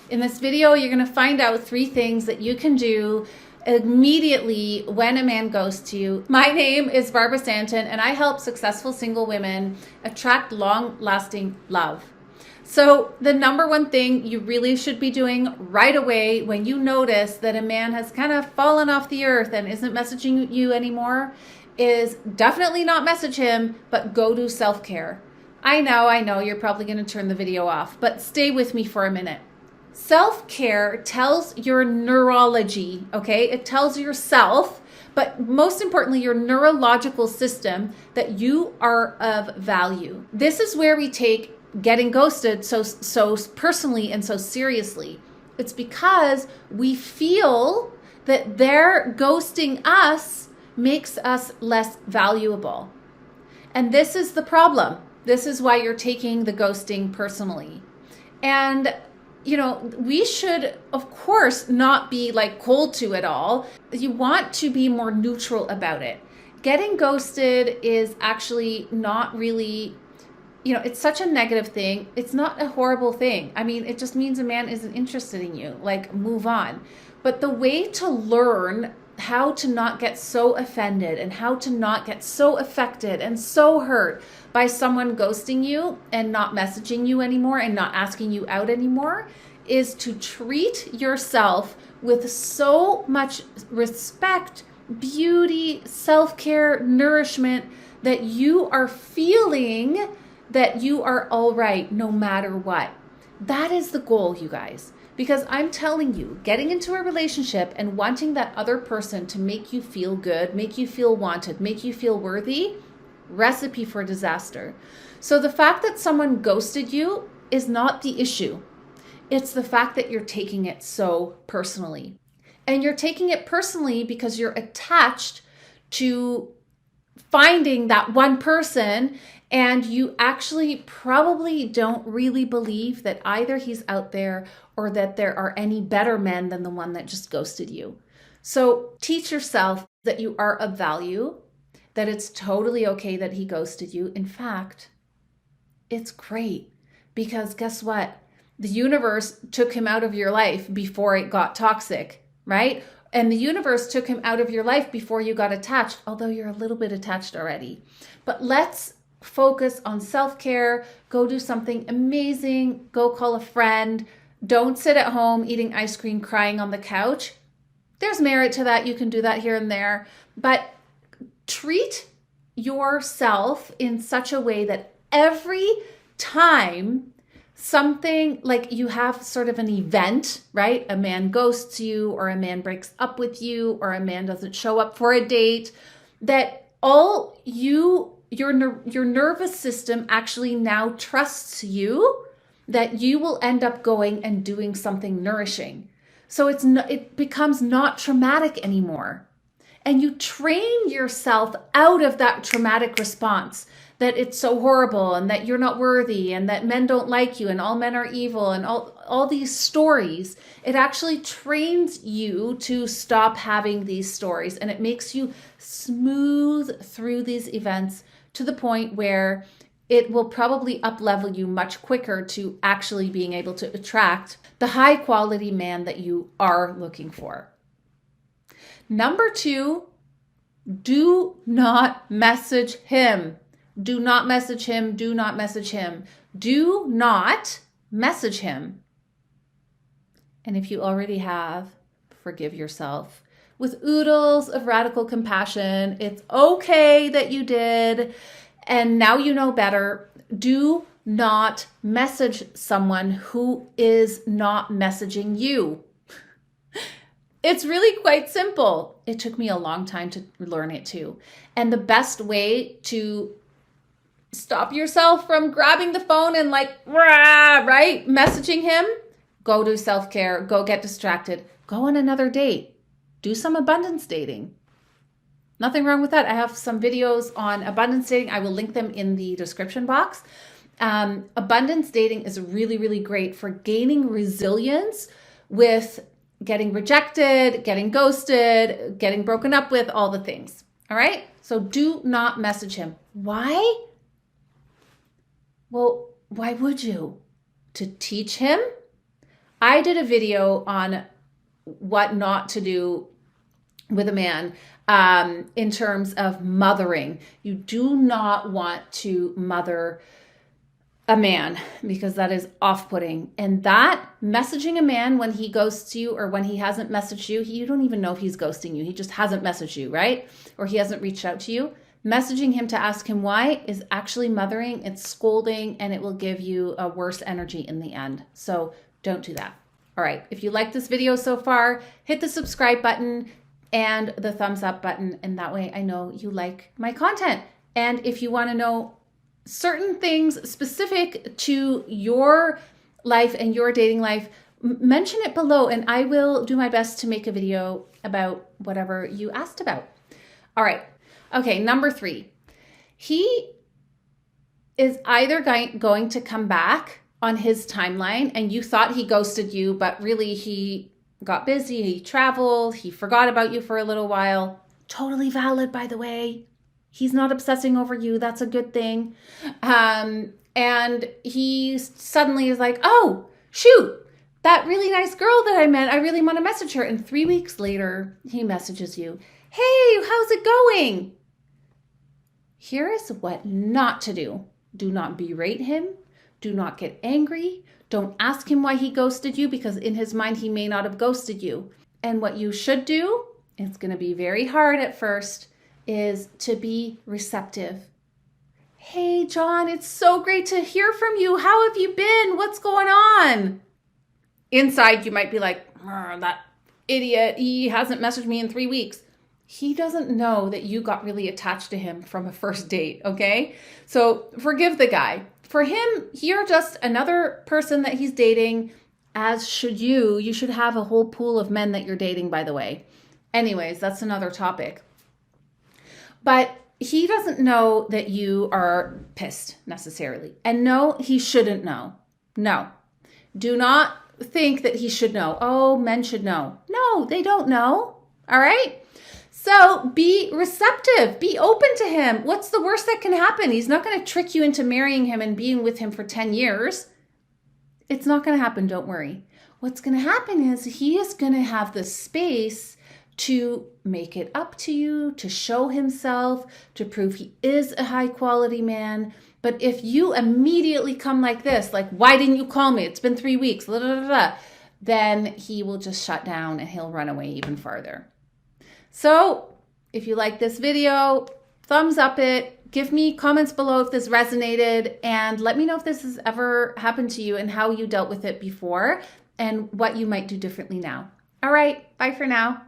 In this video, you're going to find out 3 things that you can do immediately when a man ghosts you. My name is Barbara Stanton, and I help successful single women attract long-lasting love. So the number one thing you really should be doing right away when you notice that a man has kind of fallen off the earth and isn't messaging you anymore is definitely not message him, but go do self-care. I know, you're probably going to turn the video off, but stay with me for a minute. Self-care tells your neurology, okay? It tells yourself, but most importantly, your neurological system that you are of value. This is where we take getting ghosted so personally and so seriously. It's because we feel that their ghosting us makes us less valuable. And this is the problem. This is why you're taking the ghosting personally. And we should, of course, not be like cold to it all. You want to be more neutral about it. Getting ghosted is actually not really, it's such a negative thing. It's not a horrible thing. I mean, it just means a man isn't interested in you. Like, move on. But the way to learn how to not get so offended and how to not get so affected and so hurt by someone ghosting you and not messaging you anymore and not asking you out anymore is to treat yourself with so much respect, beauty, self-care, nourishment that you are feeling that you are all right no matter what. That is the goal, you guys. Because I'm telling you, getting into a relationship and wanting that other person to make you feel good, make you feel wanted, make you feel worthy, recipe for disaster. So the fact that someone ghosted you is not the issue. It's the fact that you're taking it so personally. And you're taking it personally because you're attached to finding that one person, and you actually probably don't really believe that either he's out there or that there are any better men than the one that just ghosted you. So teach yourself that you are of value, that it's totally okay that he ghosted you. In fact, it's great because guess what? The universe took him out of your life before it got toxic, right? And the universe took him out of your life before you got attached, although you're a little bit attached already. But let's focus on self-care. Go do something amazing. Go call a friend. Don't sit at home eating ice cream, crying on the couch. There's merit to that. You can do that here and there. But treat yourself in such a way that every time something like you have sort of an event, right? A man ghosts you, or a man breaks up with you, or a man doesn't show up for a date, that your nervous system actually now trusts you that you will end up going and doing something nourishing. So it becomes not traumatic anymore. And you train yourself out of that traumatic response, that it's so horrible and that you're not worthy and that men don't like you and all men are evil and all these stories. It actually trains you to stop having these stories, and it makes you smooth through these events to the point where it will probably up-level you much quicker to actually being able to attract the high-quality man that you are looking for. Number 2, do not message him. Do not message him. Do not message him. Do not message him. And if you already have, forgive yourself. With oodles of radical compassion, it's okay that you did. And now you know better. Do not message someone who is not messaging you. It's really quite simple. It took me a long time to learn it too. And the best way to stop yourself from grabbing the phone and right, messaging him, go do self-care, go get distracted, go on another date, do some abundance dating. Nothing wrong with that. I have some videos on abundance dating. I will link them in the description box. Abundance dating is really, really great for gaining resilience with getting rejected, getting ghosted, getting broken up with, all the things. All right? So do not message him. Why? Well, why would you? To teach him I did a video on what not to do with a man in terms of mothering. You do not want to mother a man because that is off-putting. And that messaging a man when he ghosts you or when he hasn't messaged you, you don't even know if he's ghosting you. He just hasn't messaged you, right? Or he hasn't reached out to you. Messaging him to ask him why is actually mothering, it's scolding, and it will give you a worse energy in the end. So don't do that. All right, if you like this video so far, hit the subscribe button and the thumbs up button, and that way I know you like my content. And if you want to know certain things specific to your life and your dating life, mention it below and I will do my best to make a video about whatever you asked about. All right. Okay, number 3. He is either going to come back on his timeline and you thought he ghosted you, but really he got busy, he traveled, he forgot about you for a little while. Totally valid, by the way. He's not obsessing over you. That's a good thing. And he suddenly is like, oh, shoot, that really nice girl that I met, I really want to message her. And 3 weeks later, he messages you, hey, how's it going? Here is what not to do. Do not berate him. Do not get angry. Don't ask him why he ghosted you because in his mind, he may not have ghosted you. And what you should do, it's going to be very hard at first, is to be receptive. Hey, John, it's so great to hear from you. How have you been? What's going on? Inside, you might be like, that idiot, he hasn't messaged me in 3 weeks. He doesn't know that you got really attached to him from a first date, okay? So forgive the guy. For him, you're just another person that he's dating, as should you. You should have a whole pool of men that you're dating, by the way. Anyways, that's another topic. But he doesn't know that you are pissed necessarily. And no, he shouldn't know. No. Do not think that he should know. Oh, men should know. No, they don't know. All right? So be receptive. Be open to him. What's the worst that can happen? He's not going to trick you into marrying him and being with him for 10 years. It's not going to happen. Don't worry. What's going to happen is he is going to have the space to make it up to you, to show himself, to prove he is a high quality man. But if you immediately come like this, like, why didn't you call me? It's been 3 weeks, blah, blah, blah, blah, then he will just shut down and he'll run away even farther. So if you like this video, thumbs up it, give me comments below if this resonated, and let me know if this has ever happened to you and how you dealt with it before and what you might do differently now. All right, bye for now.